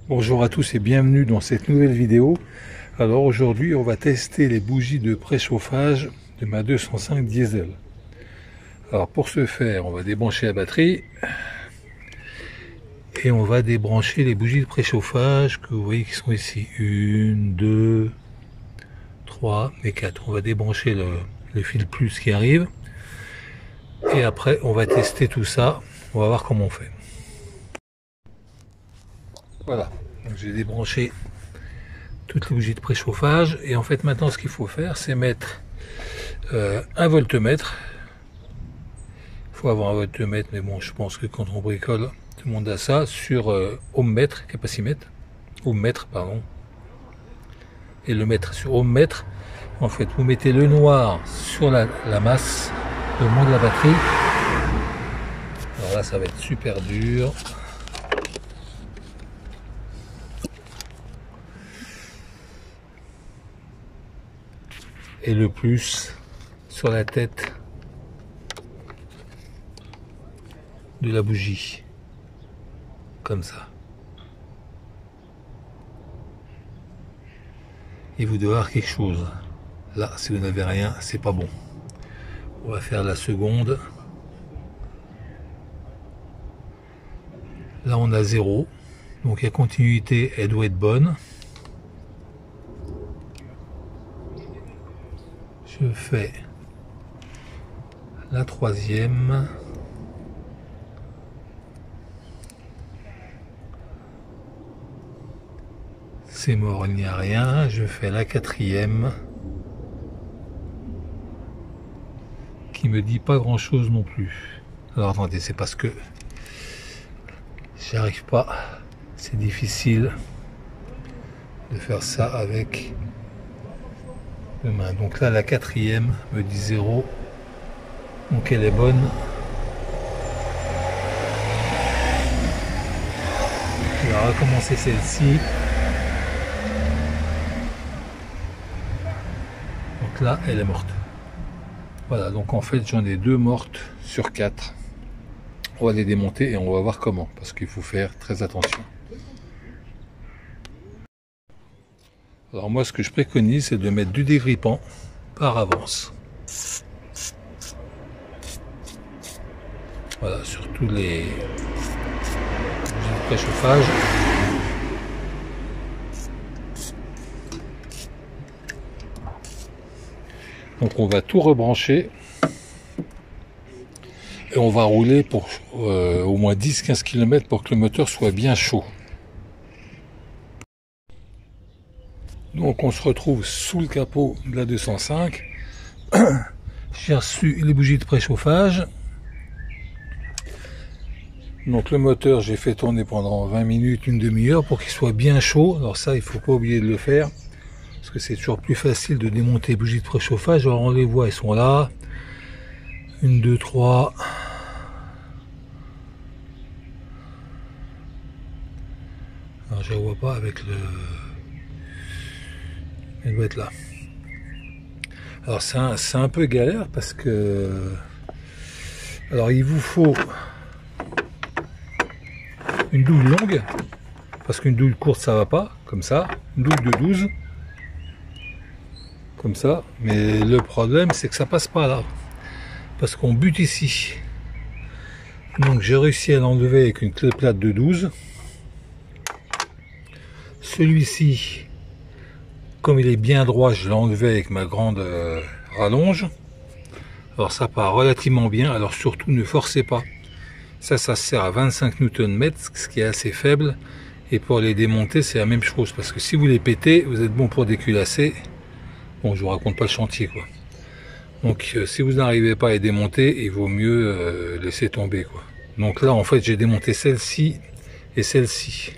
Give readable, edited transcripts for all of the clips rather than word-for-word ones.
Bonjour à tous et bienvenue dans cette nouvelle vidéo. Alors aujourd'hui on va tester les bougies de préchauffage de ma 205 diesel. Alors pour ce faire on va débrancher la batterie et on va débrancher les bougies de préchauffage que vous voyez qui sont ici. 1, 2, 3 et 4. On va débrancher le fil plus qui arrive et après on va tester tout ça. On va voir comment on fait. Voilà, j'ai débranché toutes les bougies de préchauffage et en fait maintenant ce qu'il faut faire c'est mettre un voltmètre. Il faut avoir un voltmètre, mais bon je pense que quand on bricole tout le monde a ça, sur ohmmètre, capacimètre, ohmmètre pardon, et le mettre sur ohmmètre. En fait vous mettez le noir sur la masse, le moins de la batterie. Alors là ça va être super dur. Et le plus sur la tête de la bougie, comme ça. Et vous devez avoir quelque chose. Là, si vous n'avez rien, c'est pas bon. On va faire la seconde. Là, on a 0. Donc la continuité, elle doit être bonne. Je fais la troisième. C'est mort, il n'y a rien. Je fais la quatrième. Qui me dit pas grand chose non plus. Alors attendez, c'est parce que j'arrive pas. C'est difficile de faire ça avec de main. Donc là la quatrième me dit 0, donc elle est bonne. Je vais recommencer celle-ci. Donc là elle est morte. Voilà, donc en fait j'en ai 2 mortes sur 4. On va les démonter et on va voir comment, parce qu'il faut faire très attention. Alors moi ce que je préconise c'est de mettre du dégrippant par avance. Voilà, sur tous les préchauffage. Donc on va tout rebrancher et on va rouler pour au moins 10-15 km pour que le moteur soit bien chaud. Donc on se retrouve sous le capot de la 205. J'ai reçu les bougies de préchauffage. Donc le moteur j'ai fait tourner pendant 20 minutes, une demi-heure pour qu'il soit bien chaud. Alors ça il faut pas oublier de le faire, parce que c'est toujours plus facile de démonter les bougies de préchauffage. Alors on les voit, elles sont là. 1, 2, 3. Alors je ne vois pas avec le... Elle doit être là. Alors c'est un peu galère parce que... Alors il vous faut une douille longue, parce qu'une douille courte ça va pas, comme ça. Une douille de 12, comme ça. Mais le problème c'est que ça passe pas là, parce qu'on bute ici. Donc j'ai réussi à l'enlever avec une clé plate de 12. Celui-ci, comme il est bien droit, je l'ai enlevé avec ma grande rallonge. Alors ça part relativement bien. Alors surtout ne forcez pas. Ça sert à 25 Nm, ce qui est assez faible. Et pour les démonter, c'est la même chose. Parce que si vous les pétez, vous êtes bon pour déculasser. Bon, je vous raconte pas le chantier, quoi. Donc si vous n'arrivez pas à les démonter, il vaut mieux laisser tomber, quoi. Donc là, en fait, j'ai démonté celle-ci et celle-ci.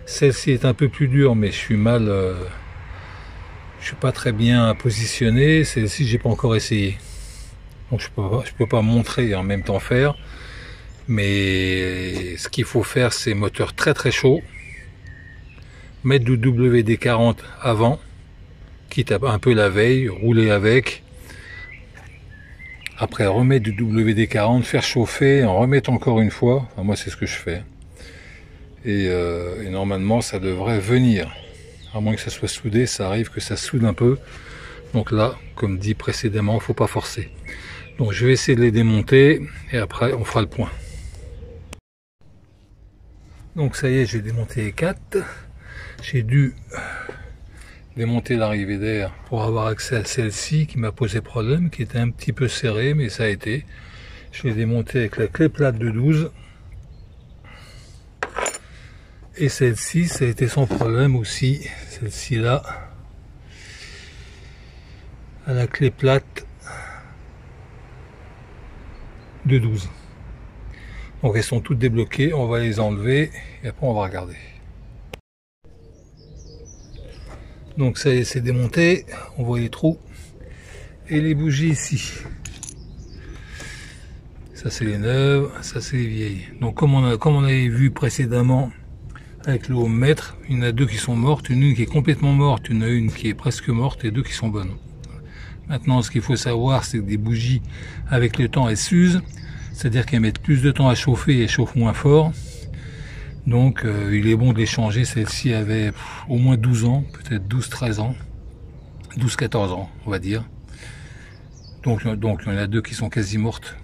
Celle-ci est un peu plus dure, mais je suis mal... je suis pas très bien positionné. Celle-ci, j'ai pas encore essayé. Donc je peux pas montrer et en même temps faire. Mais ce qu'il faut faire, c'est moteur très très chaud. Mettre du WD-40 avant, quitte à un peu la veille, rouler avec. Après remettre du WD-40, faire chauffer, en remettre encore une fois. Enfin, moi c'est ce que je fais. et normalement ça devrait venir. À moins que ça soit soudé, ça arrive que ça soude un peu. Donc là, comme dit précédemment, il ne faut pas forcer. Donc je vais essayer de les démonter et après on fera le point. Donc ça y est, j'ai démonté les 4. J'ai dû démonter l'arrivée d'air pour avoir accès à celle-ci qui m'a posé problème, qui était un petit peu serrée, mais ça a été. Je l'ai démonté avec la clé plate de 12. Et celle-ci, ça a été sans problème aussi. Celle-ci là, à la clé plate de 12. Donc elles sont toutes débloquées, on va les enlever et après on va regarder. Donc ça y est, c'est démonté, on voit les trous et les bougies ici. Ça c'est les neuves, ça c'est les vieilles. Donc comme on avait vu précédemment avec le ohmmètre, il y en a 2 qui sont mortes, une qui est complètement morte, il y en a une qui est presque morte et 2 qui sont bonnes. Maintenant ce qu'il faut savoir, c'est que des bougies avec le temps elles s'usent, c'est-à-dire qu'elles mettent plus de temps à chauffer et elles chauffent moins fort. Donc il est bon de les changer. Celle-ci avait au moins 12 ans, peut-être 12-13 ans, 12-14 ans on va dire. Donc il y en a 2 qui sont quasi mortes.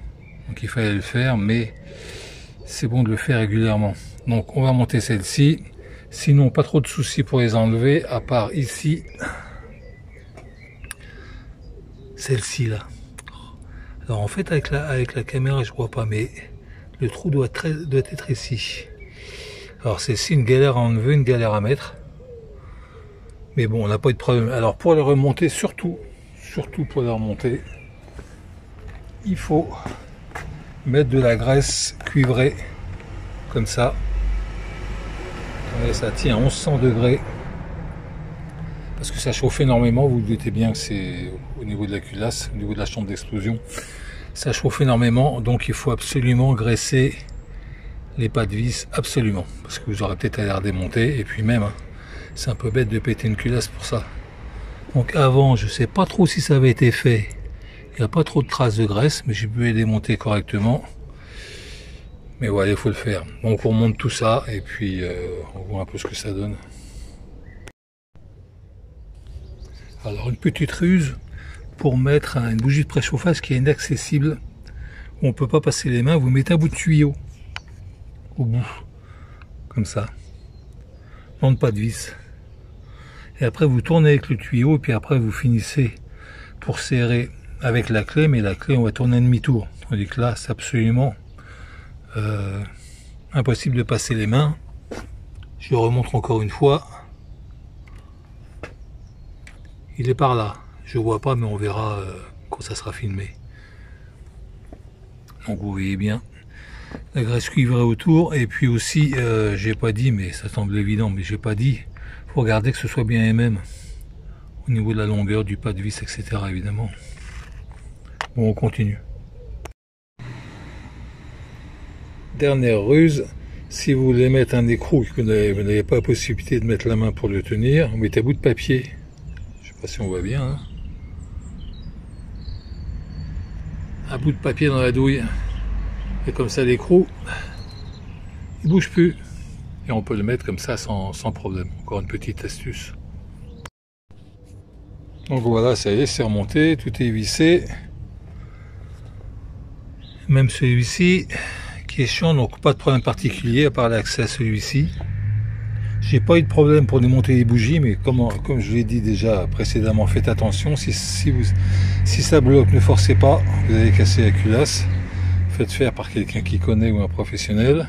Donc il fallait le faire, mais c'est bon de le faire régulièrement. Donc on va monter celle-ci. Sinon pas trop de soucis pour les enlever, à part ici. Celle-ci là. Alors en fait avec la caméra je vois pas, mais le trou doit être ici. Alors c'est une galère à enlever, une galère à mettre. Mais bon, on n'a pas eu de problème. Alors pour les remonter, surtout pour les remonter, il faut mettre de la graisse cuivrée, comme ça. Et ça tient à 1100 degrés. Parce que ça chauffe énormément, vous vous doutez bien que c'est au niveau de la culasse, au niveau de la chambre d'explosion. Ça chauffe énormément, donc il faut absolument graisser les pas de vis, absolument, parce que vous aurez peut-être à les redémonter, et puis même, c'est un peu bête de péter une culasse pour ça. Donc avant, je sais pas trop si ça avait été fait, il n'y a pas trop de traces de graisse, mais j'ai pu les démonter correctement. Mais voilà, il faut le faire. Donc on monte tout ça, et puis on voit un peu ce que ça donne. Alors une petite ruse pour mettre une bougie de préchauffage qui est inaccessible, où on peut pas passer les mains, vous mettez un bout de tuyau au bout, comme ça, non pas de vis, et après vous tournez avec le tuyau, et puis après vous finissez pour serrer avec la clé, mais la clé on va tourner un demi-tour, tandis que là c'est absolument impossible de passer les mains. Je remontre encore une fois, il est par là, je vois pas, mais on verra quand ça sera filmé. Donc vous voyez bien la graisse cuivrée autour, et puis aussi j'ai pas dit, mais ça semble évident, mais j'ai pas dit, faut regarder que ce soit bien MM au niveau de la longueur du pas de vis, etc. évidemment. Bon, on continue. Dernière ruse, si vous voulez mettre un écrou et que vous n'avez pas la possibilité de mettre la main pour le tenir, vous mettez un bout de papier, je sais pas si on voit bien, hein. Un bout de papier dans la douille. Et comme ça l'écrou, il bouge plus. Et on peut le mettre comme ça sans problème. Encore une petite astuce. Donc voilà, ça y est, c'est remonté, tout est vissé. Même celui-ci, qui est chiant, donc pas de problème particulier à part l'accès à celui-ci. J'ai pas eu de problème pour démonter les bougies, mais comme je l'ai dit déjà précédemment, faites attention, si ça bloque, ne forcez pas, vous allez casser la culasse. Faites faire par quelqu'un qui connaît ou un professionnel.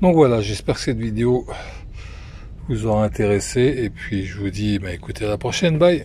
Donc voilà, j'espère que cette vidéo vous aura intéressé, et puis je vous dis écoutez, à la prochaine, bye.